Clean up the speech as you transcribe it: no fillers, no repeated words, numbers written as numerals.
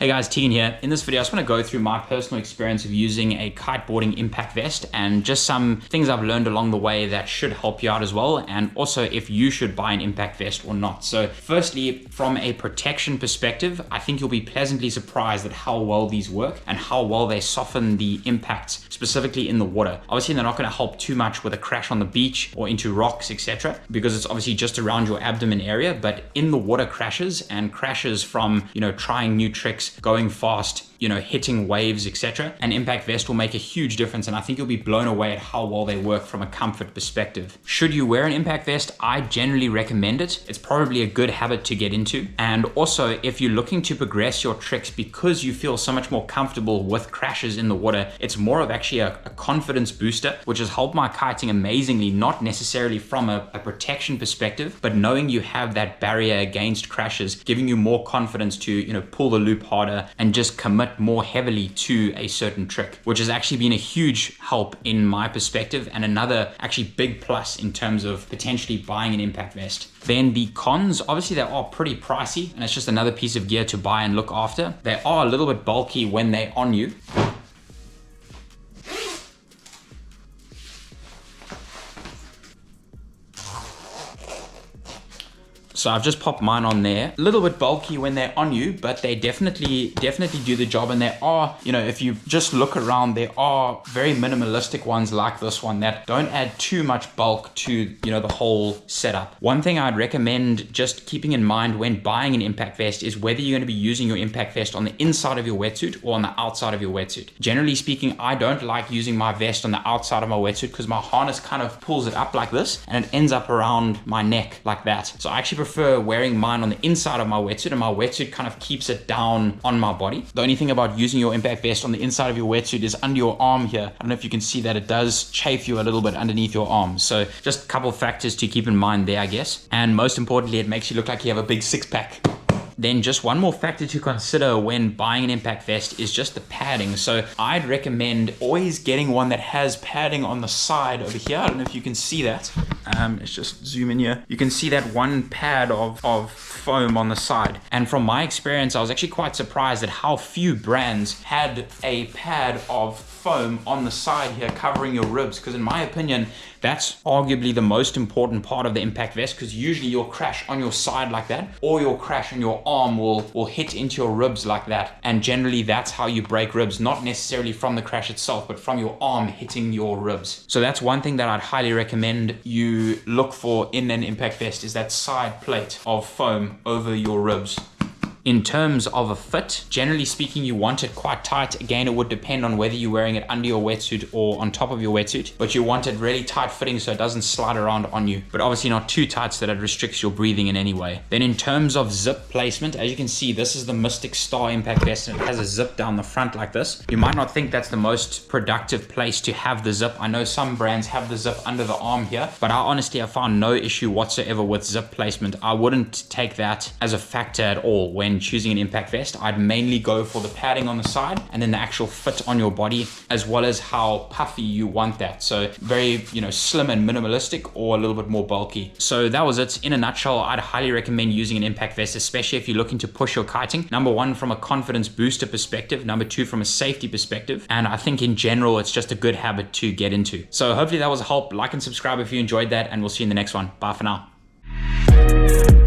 Hey guys, Tegan here. In this video, I just want to go through my personal experience of using a kiteboarding impact vest and just some things I've learned along the way that should help you out as well, and also if you should buy an impact vest or not. So firstly, from a protection perspective, I think you'll be pleasantly surprised at how well these work and how well they soften the impacts, specifically in the water. Obviously, they're not going to help too much with a crash on the beach or into rocks, etc., because it's obviously just around your abdomen area, but in the water crashes and crashes from, trying new tricks, going fast, hitting waves, etc. An impact vest will make a huge difference, and I think you'll be blown away at how well they work from a comfort perspective. Should you wear an impact vest? I generally recommend it. It's probably a good habit to get into. And also, if you're looking to progress your tricks because you feel so much more comfortable with crashes in the water, it's more of actually a confidence booster, which has helped my kiting amazingly, not necessarily from a protection perspective, but knowing you have that barrier against crashes, giving you more confidence to, pull the loop harder and just commit more heavily to a certain trick, which has actually been a huge help in my perspective, and another actually big plus in terms of potentially buying an impact vest. Then the cons, obviously they are pretty pricey, and it's just another piece of gear to buy and look after. They are a little bit bulky when they're on you. So I've just popped mine on there. A little bit bulky when they're on you, but they definitely do the job. And there are, if you just look around, there are very minimalistic ones like this one that don't add too much bulk to, the whole setup. One thing I'd recommend just keeping in mind when buying an impact vest is whether you're going to be using your impact vest on the inside of your wetsuit or on the outside of your wetsuit. Generally speaking, I don't like using my vest on the outside of my wetsuit because my harness kind of pulls it up like this and it ends up around my neck like that. So I actually prefer wearing mine on the inside of my wetsuit, and my wetsuit kind of keeps it down on my body. The only thing about using your impact vest on the inside of your wetsuit is under your arm here. I don't know if you can see that it does chafe you a little bit underneath your arm. So just a couple of factors to keep in mind there, I guess. And most importantly, it makes you look like you have a big six-pack. Then just one more factor to consider when buying an impact vest is just the padding. So I'd recommend always getting one that has padding on the side over here. I don't know if you can see that. Let's just zoom in here. You can see that one pad of foam on the side. And from my experience, I was actually quite surprised at how few brands had a pad of foam on the side here covering your ribs, because in my opinion, that's arguably the most important part of the impact vest, because usually you'll crash on your side like that, or you'll crash and your arm will hit into your ribs like that. And generally that's how you break ribs, not necessarily from the crash itself, but from your arm hitting your ribs. So that's one thing that I'd highly recommend you look for in an impact vest, is that side plate of foam over your ribs. In terms of a fit, generally speaking, you want it quite tight. Again, it would depend on whether you're wearing it under your wetsuit or on top of your wetsuit, but you want it really tight fitting so it doesn't slide around on you, but obviously not too tight so that it restricts your breathing in any way. Then in terms of zip placement, as you can see, this is the Mystic Star impact vest, and it has a zip down the front like this. You might not think that's the most productive place to have the zip. I know some brands have the zip under the arm here, but I honestly have found no issue whatsoever with zip placement. I wouldn't take that as a factor at all when choosing an impact vest. I'd mainly go for the padding on the side and then the actual fit on your body, as well as how puffy you want that. So very, slim and minimalistic, or a little bit more bulky. So that was it. In a nutshell, I'd highly recommend using an impact vest, especially if you're looking to push your kiting. Number one, from a confidence booster perspective. Number two, from a safety perspective. And I think in general, it's just a good habit to get into. So hopefully that was a help. Like and subscribe if you enjoyed that, and we'll see you in the next one. Bye for now.